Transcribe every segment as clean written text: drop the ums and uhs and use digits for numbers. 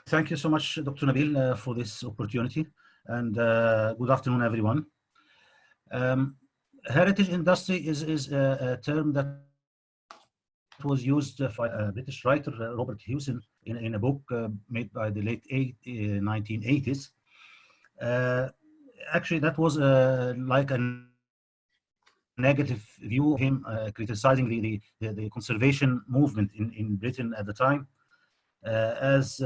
Thank you so much, Dr. Nabil, for this opportunity, and good afternoon, everyone. Heritage industry is a term that was used by a British writer, Robert Hewson, in a book made by the late 1980s. Uh, Actually, that was like a negative view of him criticizing the conservation movement in Britain at the time, as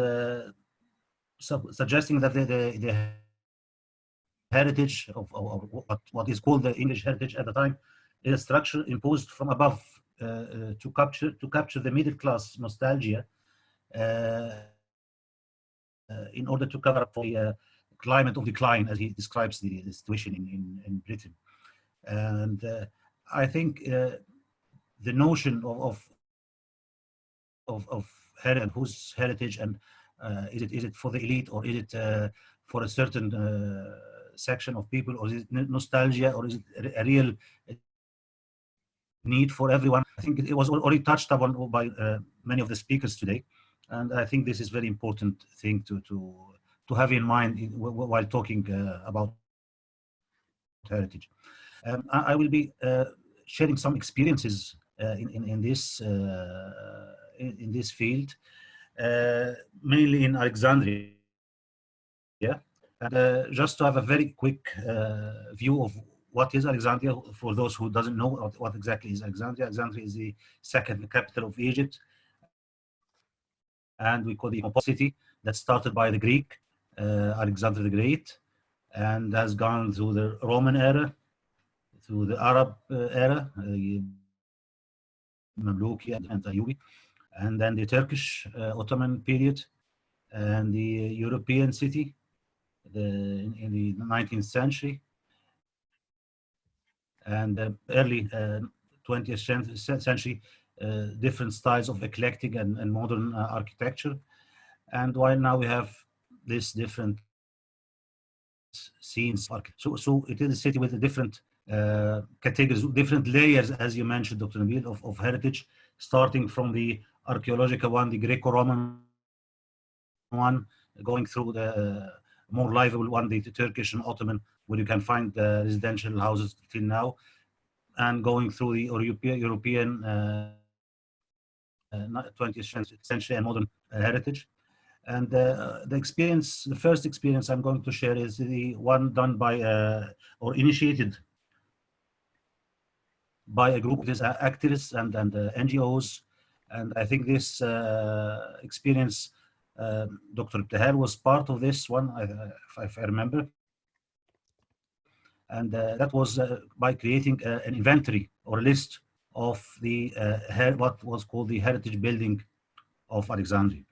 suggesting that the heritage of what is called the English heritage at the time is a structure imposed from above to capture the middle class nostalgia in order to cover up for the climate of decline, as he describes the situation in Britain. And I think the notion of heritage and whose heritage, and is it for the elite, or is it for a certain section of people, or is it nostalgia, or is it a real need for everyone? I think it was already touched upon by many of the speakers today, and I think this is very important thing to have in mind while talking about heritage. I will be sharing some experiences in this field, mainly in Alexandria. And just to have a very quick view of what is Alexandria, for those who doesn't know what exactly is Alexandria. Alexandria is the second capital of Egypt, and we call the important city that started by the Greek, Alexander the Great, and has gone through the Roman era, through the Arab era, Mamluki and Ayyubi, and then the Turkish Ottoman period, and the European city in the 19th century, and early 20th century, different styles of eclectic and modern architecture. And while now we have this different scenes of architecture. So it is a city with a different categories, different layers, as you mentioned, Dr. Nabil, of heritage, starting from the archaeological one, the Greco-Roman one, going through the more livable one, the Turkish and Ottoman, where you can find residential houses till now, and going through the European 20th century and modern heritage. And the first experience I'm going to share is the one done by or initiated by a group of these activists and NGOs. And I think this experience, Dr. Tahir was part of this one, if I remember. And that was by creating an inventory or a list of the what was called the heritage building of Alexandria.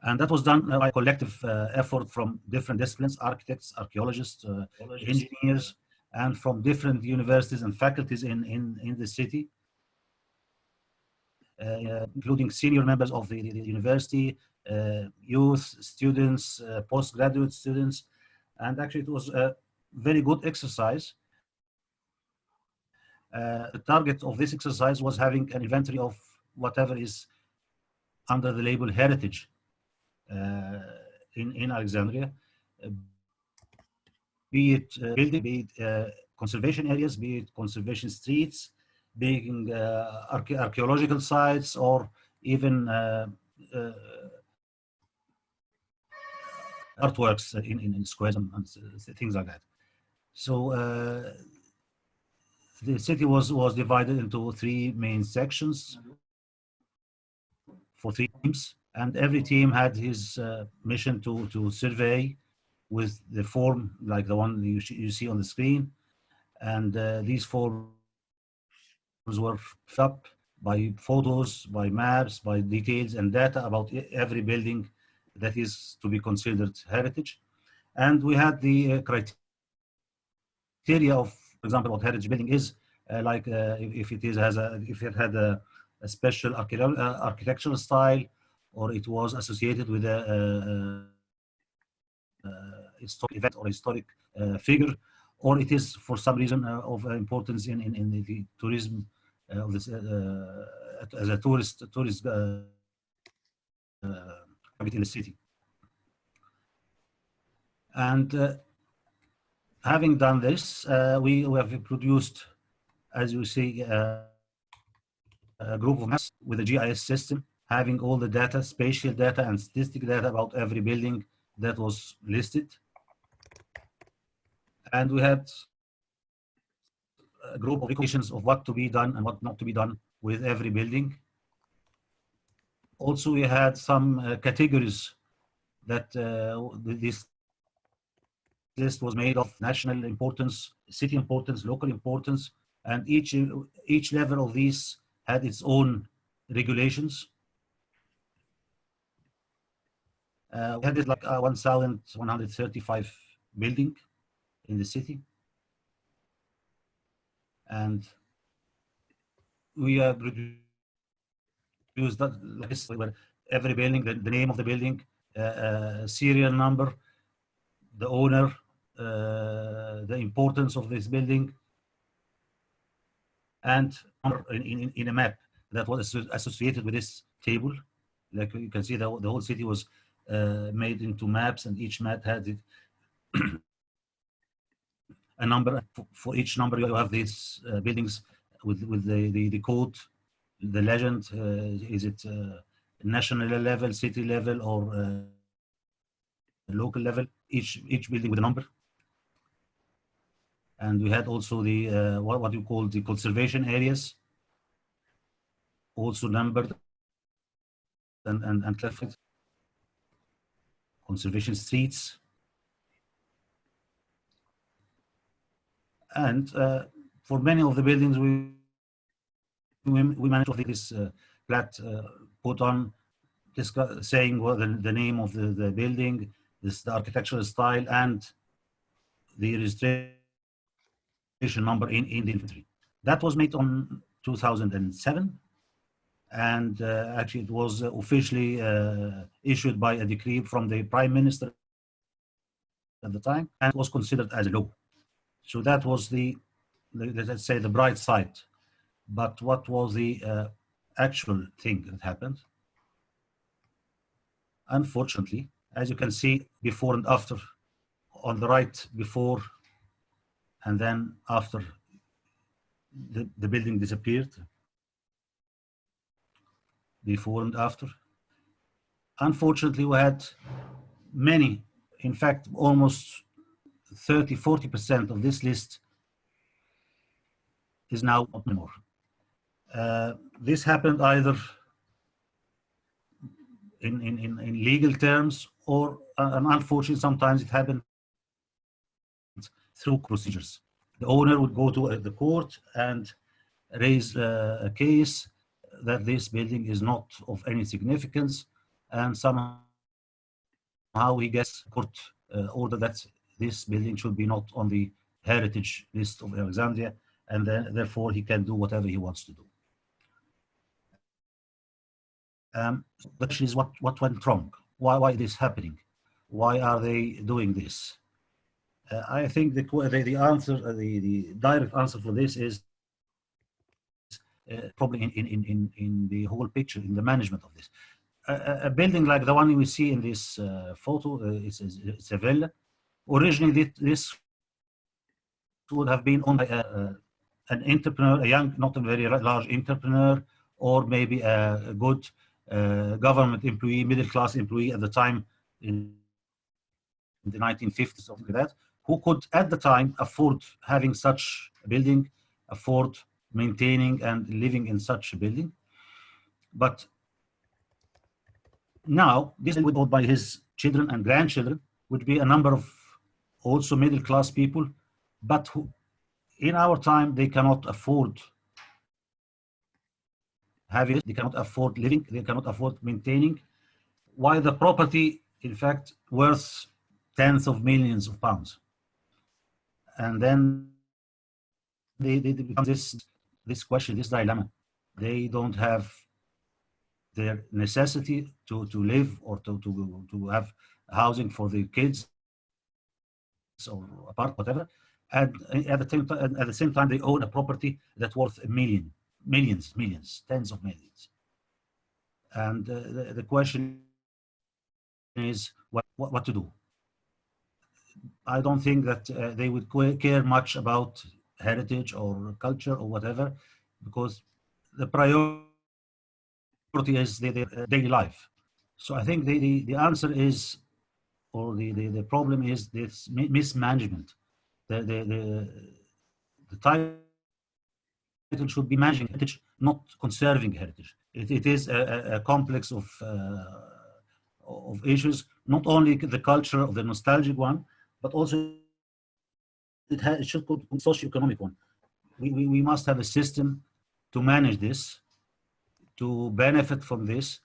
And that was done by a collective effort from different disciplines, architects, archaeologists, engineers, and from different universities and faculties in the city, including senior members of the university, youth, students, postgraduate students. And actually it was a very good exercise. The target of this exercise was having an inventory of whatever is under the label heritage in Alexandria, be it building, be it conservation areas, be it conservation streets, being archaeological sites, or even artworks in squares and things like that. So the city was divided into three main sections for three teams, and every team had his mission to survey with the form like the one you see on the screen. And these forms were filled up by photos, by maps, by details and data about every building that is to be considered heritage. And we had the criteria of, for example, what heritage building is, like if it had a special architectural style, or it was associated with a historic event or historic figure, or it is for some reason of importance in the tourism of this, as a tourist in the city. And having done this, we have produced, as you see, a group of maps with a GIS system, having all the data, spatial data and statistic data about every building that was listed. And we had a group of recommendations of what to be done and what not to be done with every building. Also, we had some categories that this list was made of: national importance, city importance, local importance, and each level of these had its own regulations. We had like 1,135 building in the city, and we reduced that list where every building, the name of the building, serial number, the owner, the importance of this building, and in a map that was associated with this table. Like you can see, the whole city was made into maps, and each map had it a number. For each number, you have these buildings with the code, the legend. Is it national level, city level, or local level? Each building with a number. And we had also the what you call the conservation areas, also numbered and classified. Conservation streets. And for many of the buildings, we managed to have this plat put on, saying the name of the building, the architectural style, and the registration number in the inventory. That was made on 2007, and actually it was officially issued by a decree from the Prime Minister at the time, and was considered as a law. So that was the let's say, the bright side. But what was the actual thing that happened? Unfortunately, as you can see, before and after, on the right, before, and then after the building disappeared, before and after. Unfortunately, we had many, in fact, almost 30–40% of this list is now not anymore. This happened either in legal terms, or unfortunately, sometimes it happened through procedures. The owner would go to the court and raise a case that this building is not of any significance, and somehow he gets court order that this building should be not on the heritage list of Alexandria, and then therefore he can do whatever he wants to do. The question is, what went wrong? Why this happening? Why are they doing this? I think the answer, the direct answer for this is probably in the whole picture, in the management of this. A building like the one we see in this photo, it's a villa. Originally, this would have been owned by an entrepreneur, a young, not a very large entrepreneur, or maybe a good government employee, middle-class employee at the time in the 1950s, something like that, who could at the time afford having such a building, afford maintaining and living in such a building. But now, this would be owned by his children and grandchildren, would be a number of also middle-class people, but who, in our time, they cannot afford having it, they cannot afford living, they cannot afford maintaining, while the property, in fact, worth tens of millions of pounds. And then they become this question, this dilemma. They don't have their necessity to live, or to have housing for their kids or apart, whatever. And at the same time, they own a property that's worth millions, tens of millions. And the question is what to do. I don't think that they would care much about heritage or culture or whatever, because the priority is their daily life. So I think the answer is, or the problem is this mismanagement. The title should be managing heritage, not conserving heritage. It is a complex of issues, not only the culture of the nostalgic one, but also it should go socio-economic one. We must have a system to manage this, to benefit from this,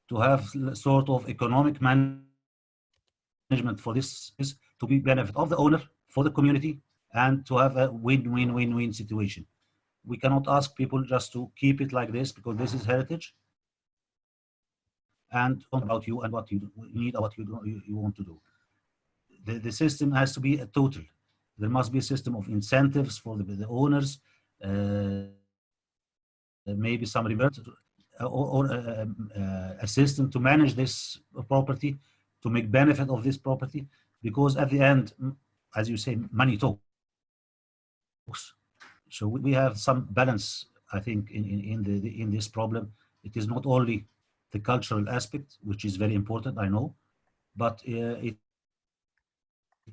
to have sort of economic management for this, is to be benefit of the owner, for the community, and to have a win-win-win-win situation. We cannot ask people just to keep it like this because this is heritage, and about you and what you need or what you want to do. The system has to be a total. There must be a system of incentives for the owners, maybe some revert, or a system to manage this property, to make benefit of this property, because at the end, as you say, money talks. So we have some balance, I think, in this problem. It is not only the cultural aspect, which is very important, I know, but it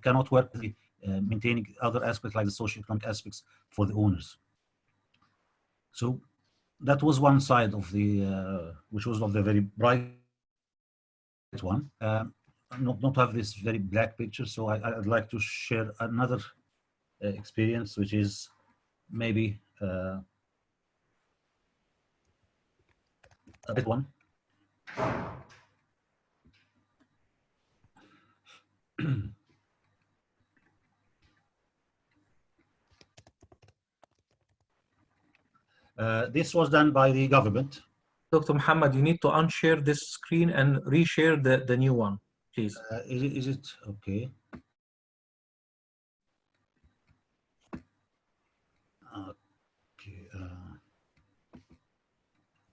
cannot work maintaining other aspects like the socio-economic aspects for the owners. So that was one side of the, which was not the very bright one. Not have this very black picture, so I'd like to share another experience, which is maybe a bit one. This was done by the government. Dr. Mohammed, you need to unshare this screen and reshare the new one, please. Is it okay? Okay.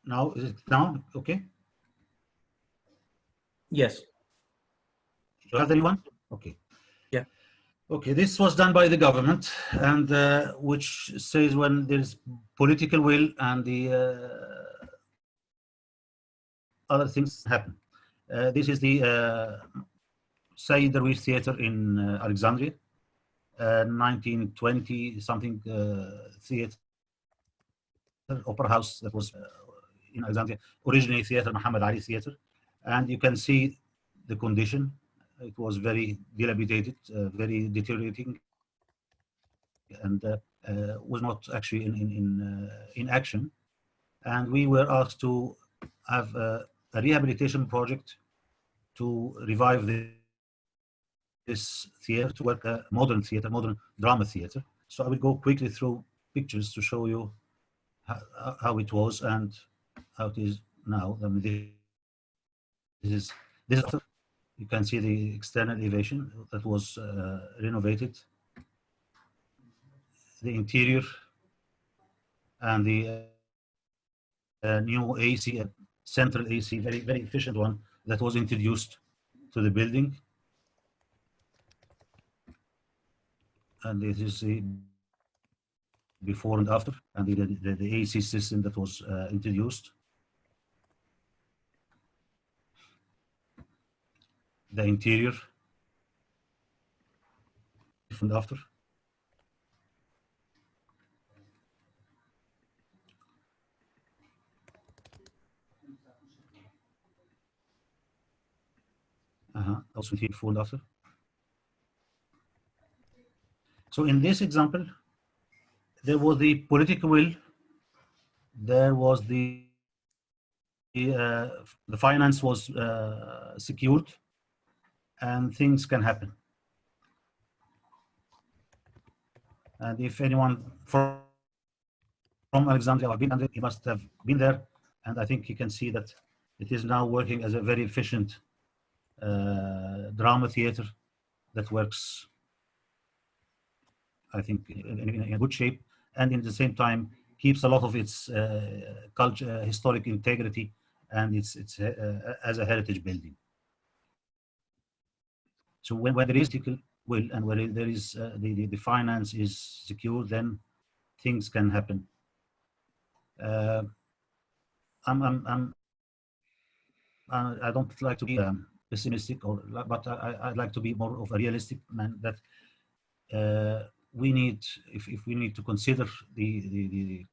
Now, is it now okay? Yes. You have the new one? Okay. Yeah. Okay, this was done by the government, and which says when there's political will and the other things happen. This is the Sayyid Darwish Theater in Alexandria, 1920 something theater, opera house that was in Alexandria, originally Theater Muhammad Ali Theater, and you can see the condition. It was very dilapidated, very deteriorating, and was not actually in action. And we were asked to have a rehabilitation project to revive this theater, to work a modern theater, modern drama theater. So I will go quickly through pictures to show you how it was and how it is now. I mean, this is after. You can see the external elevation that was renovated, the interior, and the new AC, central AC, very, very efficient one that was introduced to the building. And this is the before and after, and the AC system that was introduced. The interior and after. Also here before and after. So in this example, there was the political will, there was the finance was secured, and things can happen. And if anyone from Alexandria have been, he must have been there, and I think you can see that it is now working as a very efficient drama theater that works, I think, in a good shape, and in the same time keeps a lot of its culture, historic integrity, and it's as a heritage building. So when there is political will and when there is the finance is secure, then things can happen. I don't like to be pessimistic, but I'd like to be more of a realistic man. That we need, if we need to consider the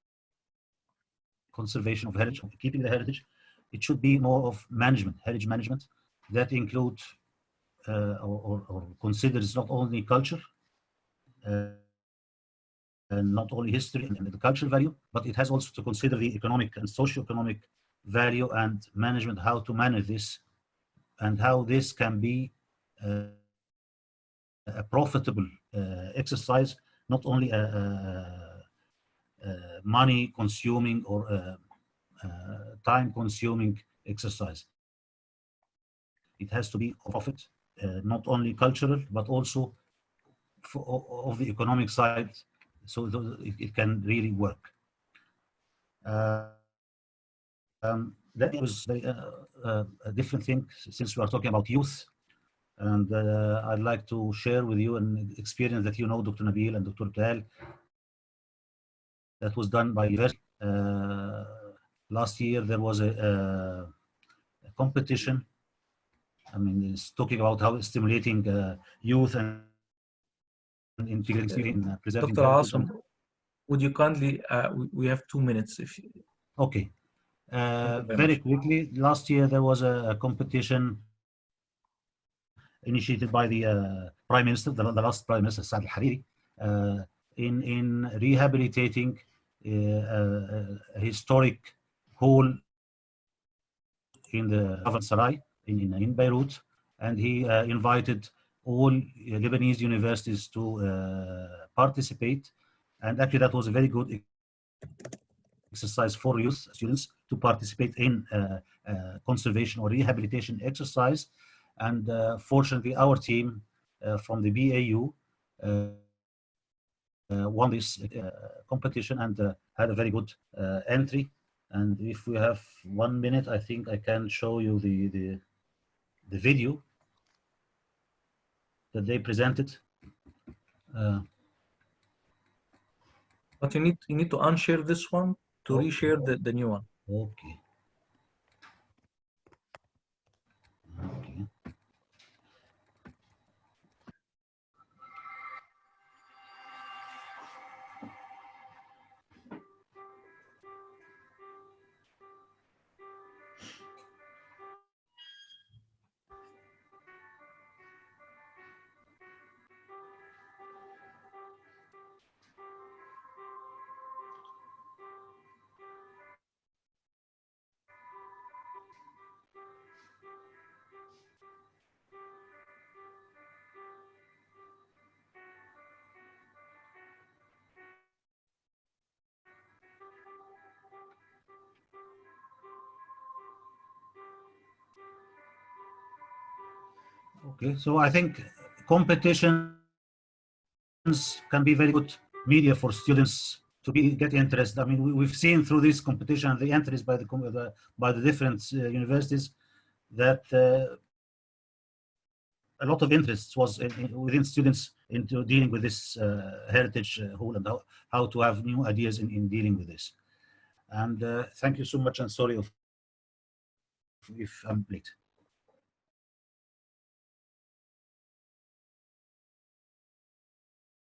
conservation of heritage, of keeping the heritage, it should be more of management, heritage management, that include or considers not only culture and not only history and the cultural value, but it has also to consider the economic and socio-economic value and management, how to manage this and how this can be a profitable exercise, not only a money consuming or time consuming exercise. It has to be of profit, not only cultural, but also of the economic side, so it can really work. That was a different thing, since we are talking about youth. And I'd like to share with you an experience that you know, Dr. Nabil and Dr. Tal, that was done by university. Last year there was a competition. I mean, it's talking about how it's stimulating youth and integrating in preserving Dr. heritage. Assem, would you kindly, we have 2 minutes. If you... Okay. Very quickly, last year there was a competition initiated by the Prime Minister, the last Prime Minister, Saad al-Hariri, in rehabilitating a historic hall in the Sarai in Beirut, and he invited all Lebanese universities to participate. And actually that was a very good exercise for youth students to participate in conservation or rehabilitation exercise. And fortunately, our team from the BAU won this competition and had a very good entry. And if we have 1 minute, I think I can show you the video that they presented. But you need to unshare this one to reshare the new one. Okay. Okay. Okay, so I think competitions can be very good media for students to get interested. I mean, we've seen through this competition the entries by the different universities that a lot of interest was within students into dealing with this heritage whole and how to have new ideas in dealing with this. And thank you so much, and sorry if I'm late.